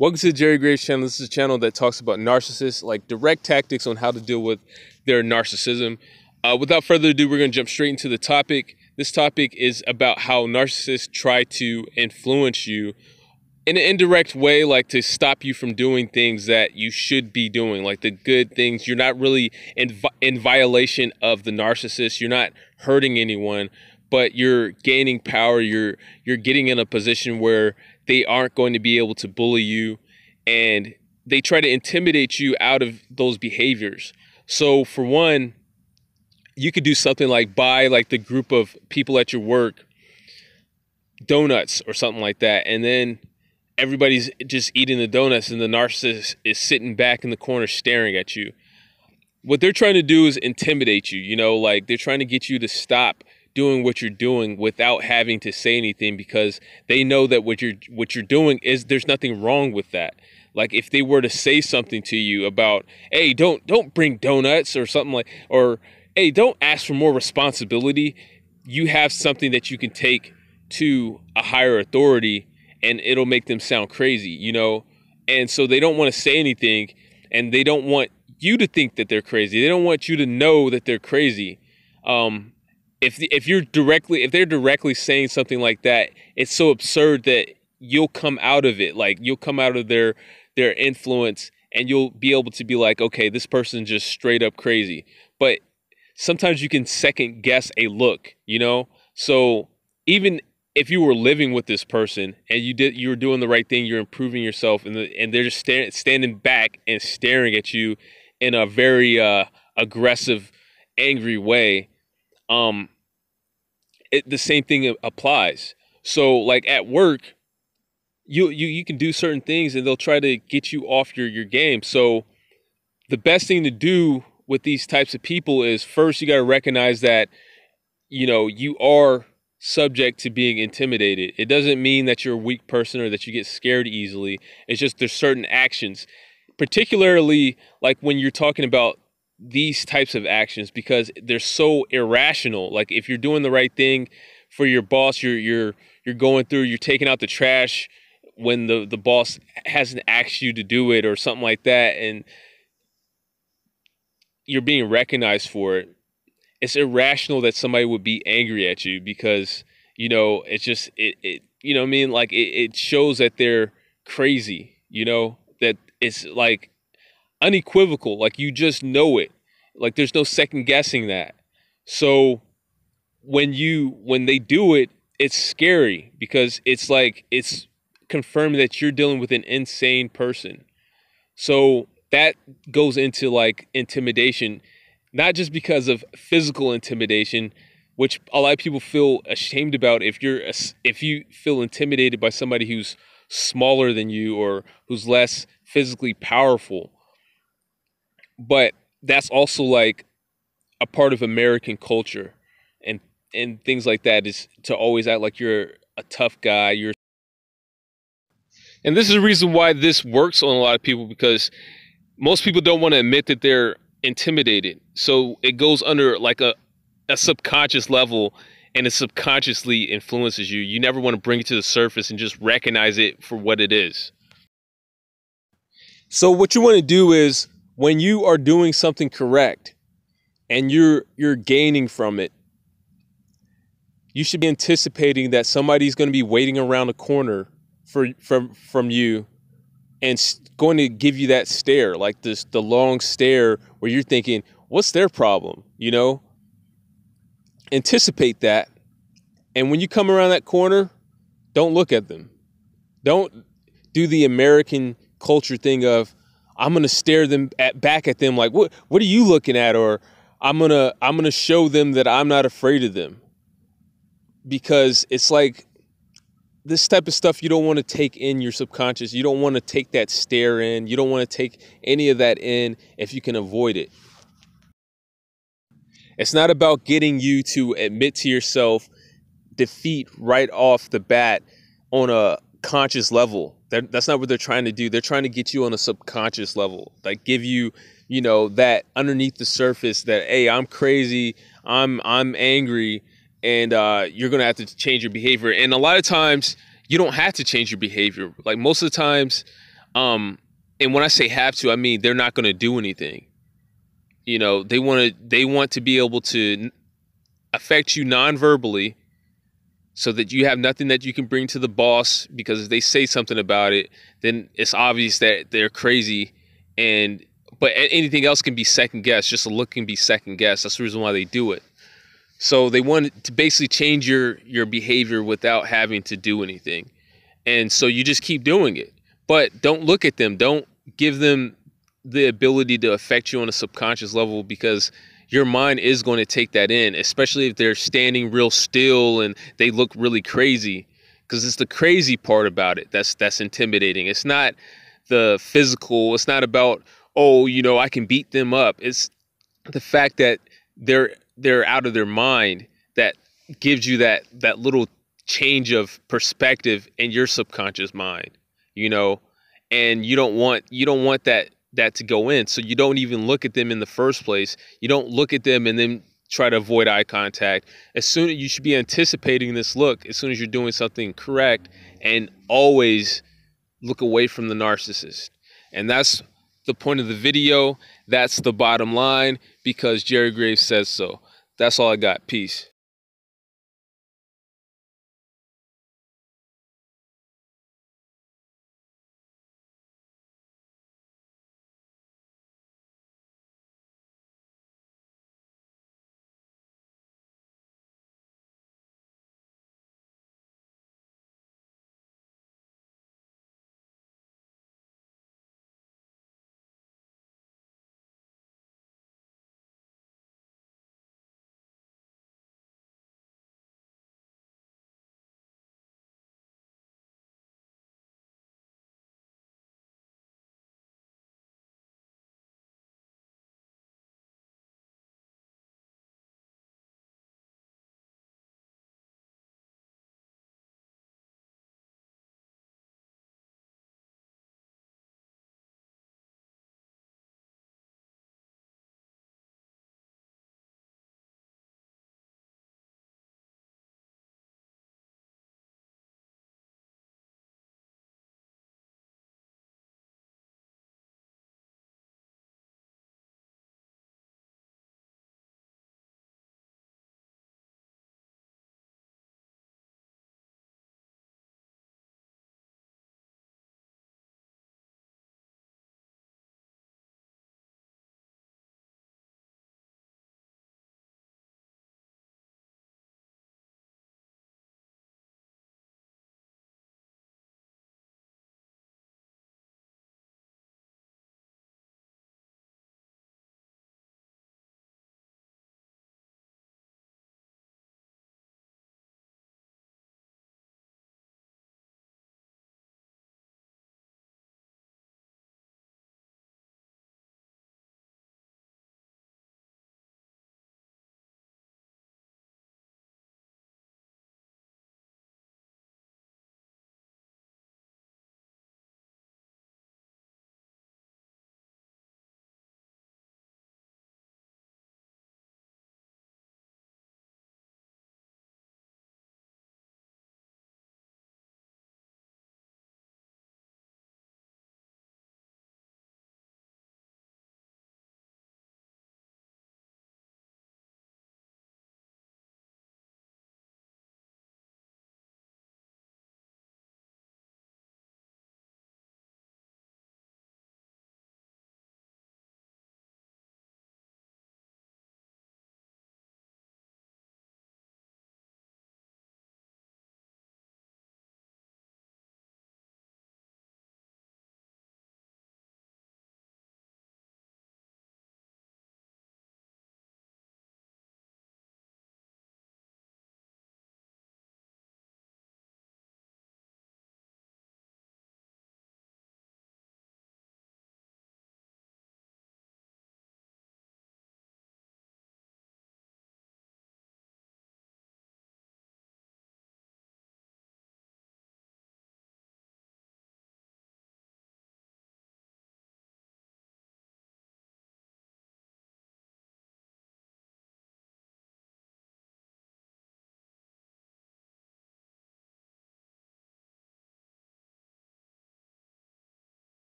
Welcome to the Jerry Graves channel. This is a channel that talks about narcissists, like direct tactics on how to deal with their narcissism. Without further ado, we're going to jump straight into the topic. This topic is about how narcissists try to influence you in an indirect way, like to stop you from doing things that you should be doing, like the good things. You're not really in violation of the narcissist. You're not hurting anyone, but you're gaining power. You're getting in a position where they aren't going to be able to bully you, and they try to intimidate you out of those behaviors. So for one, you could do something like buy like the group of people at your work donuts or something like that, and then everybody's just eating the donuts and the narcissist is sitting back in the corner staring at you. What they're trying to do is intimidate you, like they're trying to get you to stop doing what you're doing without having to say anything, because they know that what you're doing is, there's nothing wrong with that. Like if they were to say something to you about, hey, don't bring donuts or something like, or hey, don't ask for more responsibility, you have something that you can take to a higher authority and it'll make them sound crazy, And so they don't want to say anything, and they don't want you to think that they're crazy. They don't want you to know that they're crazy. If they're directly saying something like that, it's so absurd that you'll come out of it. Like you'll come out of their influence, and you'll be able to be like, okay, this person's just straight up crazy. But sometimes you can second guess a look, So even if you were living with this person and you were doing the right thing, you're improving yourself, and they're just standing back and staring at you in a very aggressive, angry way. The same thing applies. So like at work, you can do certain things and they'll try to get you off your game. So the best thing to do with these types of people is, first, you got to recognize that, you are subject to being intimidated. It doesn't mean that you're a weak person or that you get scared easily. It's just there's certain actions, particularly like when you're talking about these types of actions, because they're so irrational. Like if you're doing the right thing for your boss, you're taking out the trash when the boss hasn't asked you to do it or something like that, and you're being recognized for it. It's irrational that somebody would be angry at you, because it's just it what I mean? Like it shows that they're crazy, that it's like unequivocal, like you just know it, like there's no second guessing that. So when they do it, it's scary, because it's like it's confirming that you're dealing with an insane person. So that goes into like intimidation, not just because of physical intimidation, which a lot of people feel ashamed about. If you feel intimidated by somebody who's smaller than you or who's less physically powerful, but that's also like a part of American culture and things like that, is to always act like you're a tough guy. And this is the reason why this works on a lot of people, because most people don't want to admit that they're intimidated. So it goes under like a subconscious level, and it subconsciously influences you. You never want to bring it to the surface and just recognize it for what it is. So what you want to do is, when you are doing something correct and you're gaining from it, you should be anticipating that somebody's going to be waiting around the corner from you and going to give you that stare, like the long stare where you're thinking, what's their problem? Anticipate that. And when you come around that corner, don't look at them. Don't do the American culture thing of, I'm going to stare back at them like, what are you looking at? Or I'm going to show them that I'm not afraid of them. Because it's like this type of stuff you don't want to take in your subconscious. You don't want to take that stare in. You don't want to take any of that in if you can avoid it. It's not about getting you to admit to yourself defeat right off the bat on a conscious level. That's not what they're trying to do. They're trying to get you on a subconscious level, like give you, that underneath the surface that, hey, I'm crazy, I'm angry, and you're going to have to change your behavior. And a lot of times you don't have to change your behavior. Like most of the times, And when I say have to, I mean they're not going to do anything. You know, they want to be able to affect you non-verbally, so that you have nothing that you can bring to the boss, because if they say something about it, then it's obvious that they're crazy. But anything else can be second guessed. Just a look can be second guessed. That's the reason why they do it. So they want to basically change your behavior without having to do anything. And so you just keep doing it. But don't look at them. Don't give them the ability to affect you on a subconscious level, because your mind is going to take that in, especially if they're standing real still and they look really crazy, because it's the crazy part about it that's intimidating. It's not the physical. It's not about, oh, you know, I can beat them up. It's the fact that they're out of their mind that gives you that little change of perspective in your subconscious mind, you know, and you don't want that to go in. So you don't even look at them in the first place. You don't look at them and then try to avoid eye contact. You should be anticipating this look as soon as you're doing something correct, and always look away from the narcissist. And that's the point of the video. That's the bottom line, because Jerry Graves says so. That's all I got. Peace.